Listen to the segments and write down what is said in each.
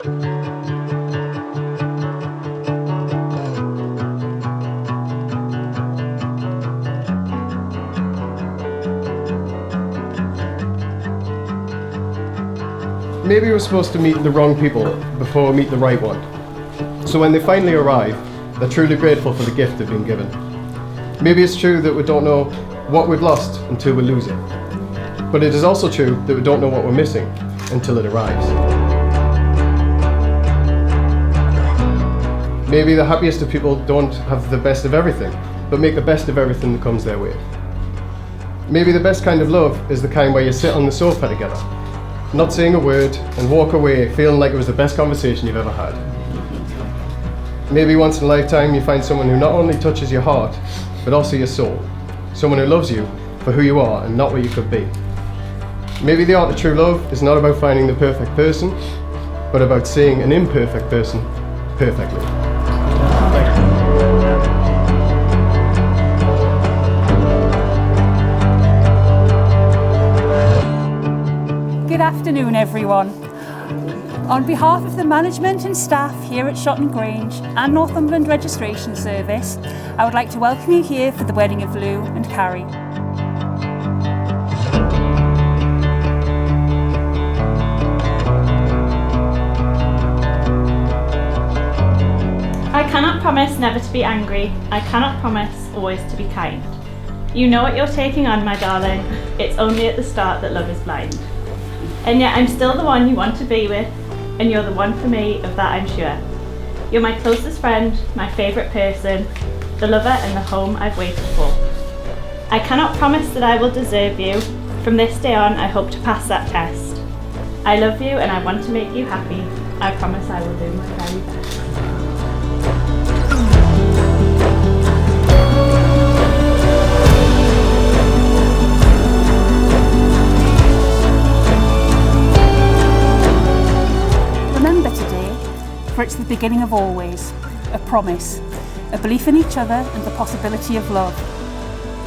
Maybe we're supposed to meet the wrong people before we meet the right one. So when they finally arrive, they're truly grateful for the gift they've been given. Maybe it's true that we don't know what we've lost until we lose it. But it is also true that we don't know what we're missing until it arrives. Maybe the happiest of people don't have the best of everything, but make the best of everything that comes their way. Maybe the best kind of love is the kind where you sit on the sofa together, not saying a word, and walk away feeling like it was the best conversation you've ever had. Maybe once in a lifetime you find someone who not only touches your heart, but also your soul. Someone who loves you for who you are and not what you could be. Maybe the art of true love is not about finding the perfect person, but about seeing an imperfect person perfectly. Good afternoon, everyone. On behalf of the management and staff here at Shotton Grange and Northumberland Registration Service, I would like to welcome you here for the wedding of Lou and Carrie. I cannot promise never to be angry. I cannot promise always to be kind. You know what you're taking on, my darling. It's only at the start that love is blind. And yet I'm still the one you want to be with, and you're the one for me, of that I'm sure. You're my closest friend, my favourite person, the lover and the home I've waited for. I cannot promise that I will deserve you. From this day on, I hope to pass that test. I love you and I want to make you happy. I promise I will do my very best. Remember today, for it's the beginning of always, a promise, a belief in each other and the possibility of love,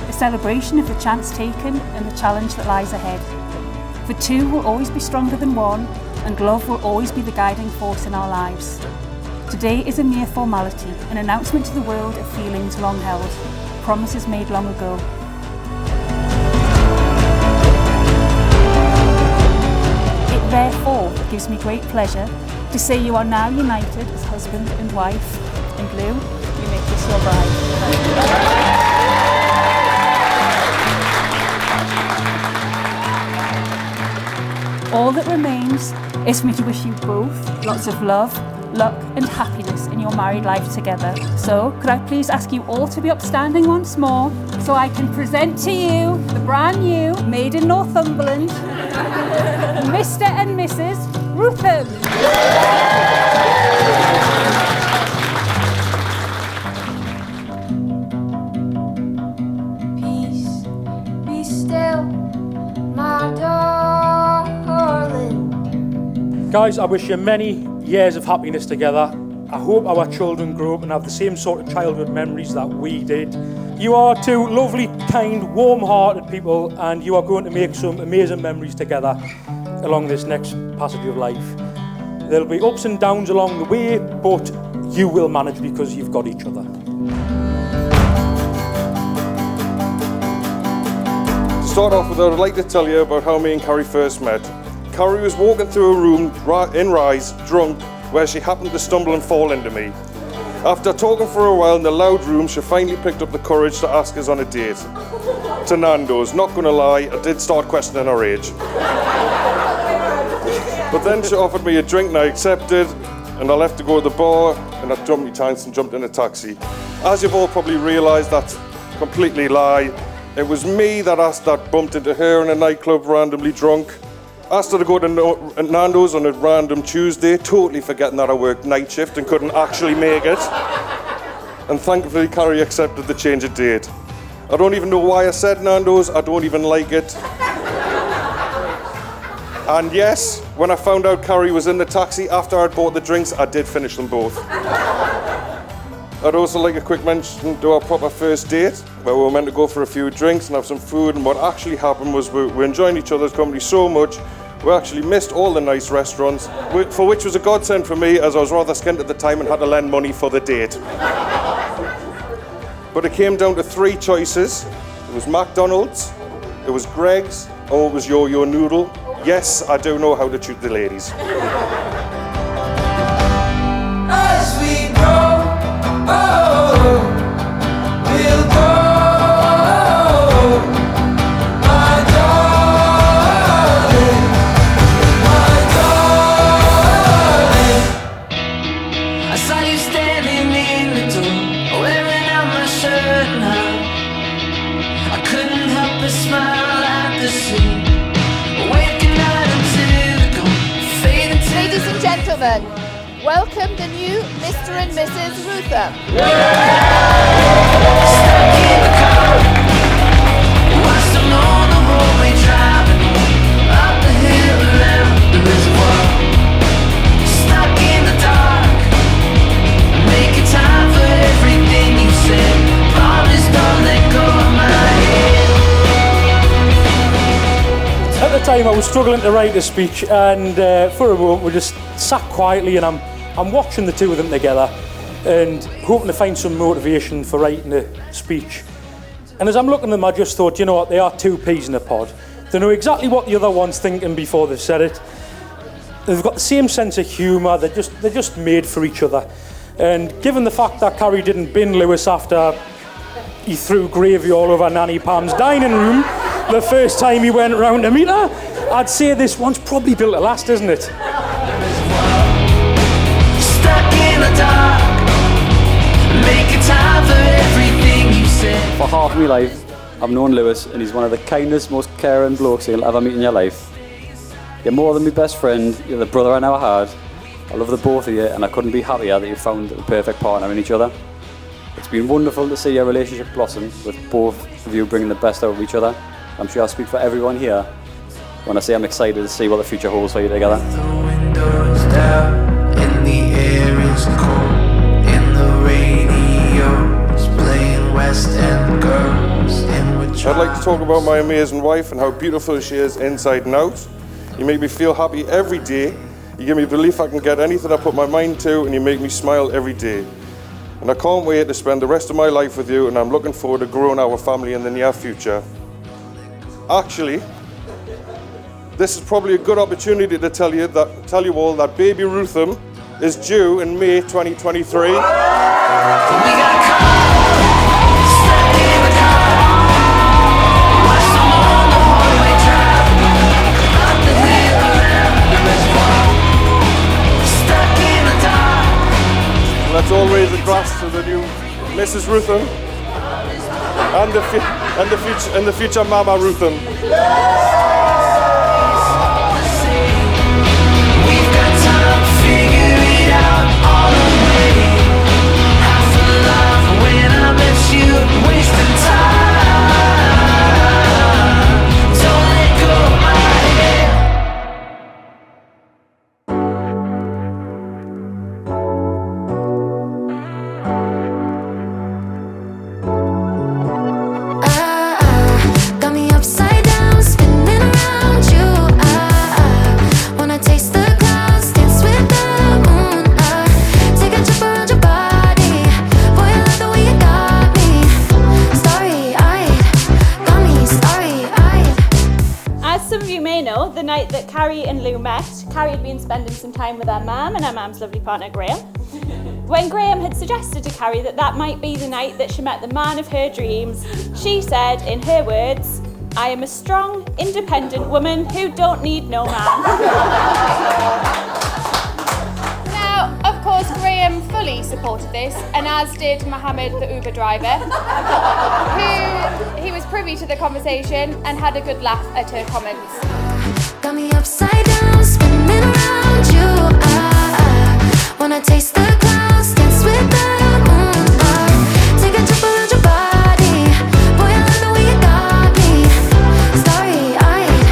a celebration of the chance taken and the challenge that lies ahead. For two will always be stronger than one, and love will always be the guiding force in our lives. Today is a mere formality, an announcement to the world of feelings long held, promises made long ago. It therefore gives me great pleasure to say you are now united as husband and wife, and Lou, you make this your bride. All that remains is for me to wish you both lots of love, luck and happiness in your married life together. So could I please ask you all to be upstanding once more so I can present to you the brand new, made in Northumberland, Mr. and Mrs. Rutham. Peace, be still, my darling. Guys, I wish you many years of happiness together. I hope our children grow up and have the same sort of childhood memories that we did. You are two lovely, kind, warm-hearted people, and you are going to make some amazing memories together along this next passage of life. There'll be ups and downs along the way, but you will manage because you've got each other. To start off with, I would like to tell you about how me and Carrie first met. Carrie was walking through a room in Rise, drunk, where she happened to stumble and fall into me. After talking for a while in the loud room, she finally picked up the courage to ask us on a date. To Nando's. Not gonna lie, I did start questioning her age. But then she offered me a drink and I accepted, and I left to go to the bar, and I jumped my tanks and jumped in a taxi. As you've all probably realised, that's completely lie. It was me that bumped into her in a nightclub randomly drunk. Asked her to go to Nando's on a random Tuesday, totally forgetting that I worked night shift and couldn't actually make it. And thankfully, Carrie accepted the change of date. I don't even know why I said Nando's, I don't even like it. And yes, when I found out Carrie was in the taxi after I'd bought the drinks, I did finish them both. I'd also like a quick mention to our proper first date, where we were meant to go for a few drinks and have some food, and what actually happened was we were enjoying each other's company so much, We actually missed all the nice restaurants, for which was a godsend for me, as I was rather skint at the time and had to lend money for the date. But it came down to 3 choices. It was McDonald's, it was Greg's, or it was Yo-Yo Noodle. Yes, I do know how to treat the ladies. As we grow, we'll go, my darling, my darling. I saw you standing in the door, wearing out my shirt now. I couldn't help but smile at the sea, waking out until the dawn, fading to Ladies and gentlemen, welcome the new Mr. and Mrs. Rutham. stuck in the car. Watched them on the roadway driving up the hill around the reservoir. Stuck in the dark, making time for everything you said. Promise don't let go of my head. At the time I was struggling to write a speech, and for a moment we just sat quietly, and I'm watching the two of them together and hoping to find some motivation for writing a speech. And as I'm looking at them, I just thought, you know what, they are 2 peas in a pod. They know exactly what the other one's thinking before they've said it. They've got the same sense of humour, they're just made for each other. And given the fact that Carrie didn't bin Lewis after he threw gravy all over Nanny Pam's dining room the first time he went round to meet her, I'd say this one's probably built to last, isn't it? Stuck in the dark, making time for everything you said. For half of my life, I've known Lewis, and he's one of the kindest, most caring blokes you'll ever meet in your life. You're more than my best friend, you're the brother I never had. I love the both of you, and I couldn't be happier that you found the perfect partner in each other. It's been wonderful to see your relationship blossom, with both of you bringing the best out of each other. I'm sure I speak for everyone here when I say I'm excited to see what the future holds for you together. The windows down, and the air is cold, and the radio's playing West End girls, and we're I'd like to talk about my amazing wife and how beautiful she is inside and out. You make me feel happy every day. You give me belief I can get anything I put my mind to, and you make me smile every day. And I can't wait to spend the rest of my life with you, and I'm looking forward to growing our family in the near future. Actually, this is probably a good opportunity to tell you all that baby Rutham is due in May 2023. We got caught, stuck in the car. Watched them on the highway drive up the hill around the reservoir. Stuck in the dark. Let's all raise a glass to the new Mrs. Rutham and the future Mama Rutham. We've got time to figure it out all the way. Half a life when I met you, wasting time. Don't let go of my head. Got me upside down, spinning around you. Wanna taste the clouds, dance with the moon. Take a trip around your body. Boy, I love the way you got me. Starry-eyed, got me starry-eyed. As some of you may know, the night that Carrie and Lou met, Carrie had been spending some time with her mum and her mum's lovely partner Graham. When Graham had suggested to Carrie that might be the night that she met the man of her dreams, she said, in her words, "I am a strong, independent woman who don't need no man." Now, of course, Graham fully supported this, and as did Mohammed, the Uber driver, who he was privy to the conversation and had a good laugh at her comments. Got me upside down, spinning around you. Wanna taste the clouds, dance with the moon. Take a trip around your body. Boy, I love the way you got me. Starry-eyed,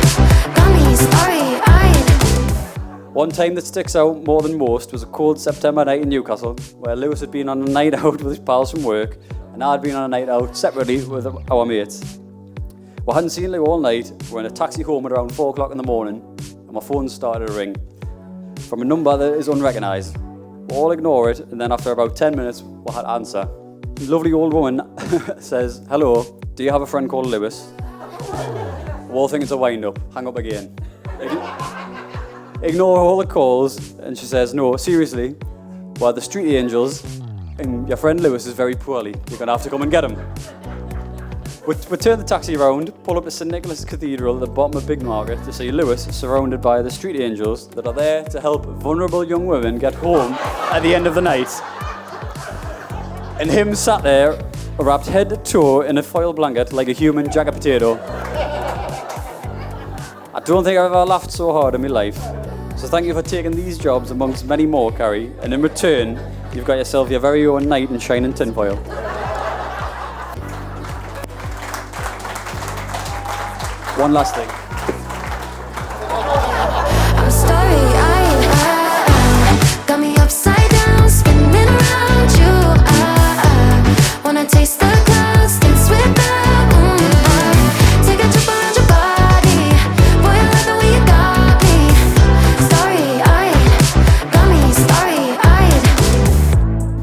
got me starry-eyed. One time that sticks out more than most was a cold September night in Newcastle, where Lewis had been on a night out with his pals from work, and I'd been on a night out separately with our mates. We hadn't seen Lou all night. We were in a taxi home at around 4 o'clock in the morning, and and my phone started to ring from a number that is unrecognised. We'll all ignore it, and then after about 10 minutes, we'll have to answer. The lovely old woman says, "Hello, do you have a friend called Lewis?" We'll all think it's a wind-up. Hang up again. Ignore all the calls, and she says, "No, seriously, we're the street angels, and your friend Lewis is very poorly. You're going to have to come and get him." We turn the taxi around, pull up to St Nicholas Cathedral at the bottom of Big Market to see Lewis surrounded by the street angels that are there to help vulnerable young women get home at the end of the night. And him sat there, wrapped head to toe in a foil blanket like a human jacket potato. I don't think I've ever laughed so hard in my life. So thank you for taking these jobs amongst many more, Carrie. And in return, you've got yourself your very own knight in shining tinfoil. One last thing. I'm starry-eyed, got me upside down, spinning around you. Wanna taste the clouds, dance with the moon. Take a trip around your body, boy, I love the way you got me. Starry-eyed, got me starry-eyed.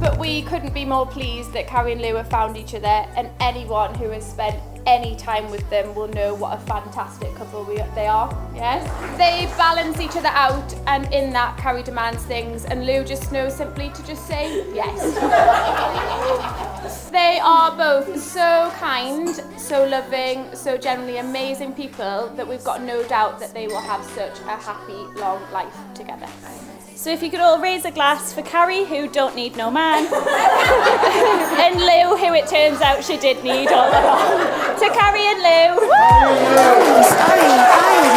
But we couldn't be more pleased that Carrie and Lou have found each other, and anyone who has spent any time with them will know what a fantastic couple they are, yes? They balance each other out, and in that Carrie demands things and Lou just knows simply to just say yes. They are both so kind, so loving, so generally amazing people that we've got no doubt that they will have such a happy, long life together. So if you could all raise a glass for Carrie, who don't need no man, and Lou, who it turns out she did need all along. To Carrie and Lou. Starry-eyed,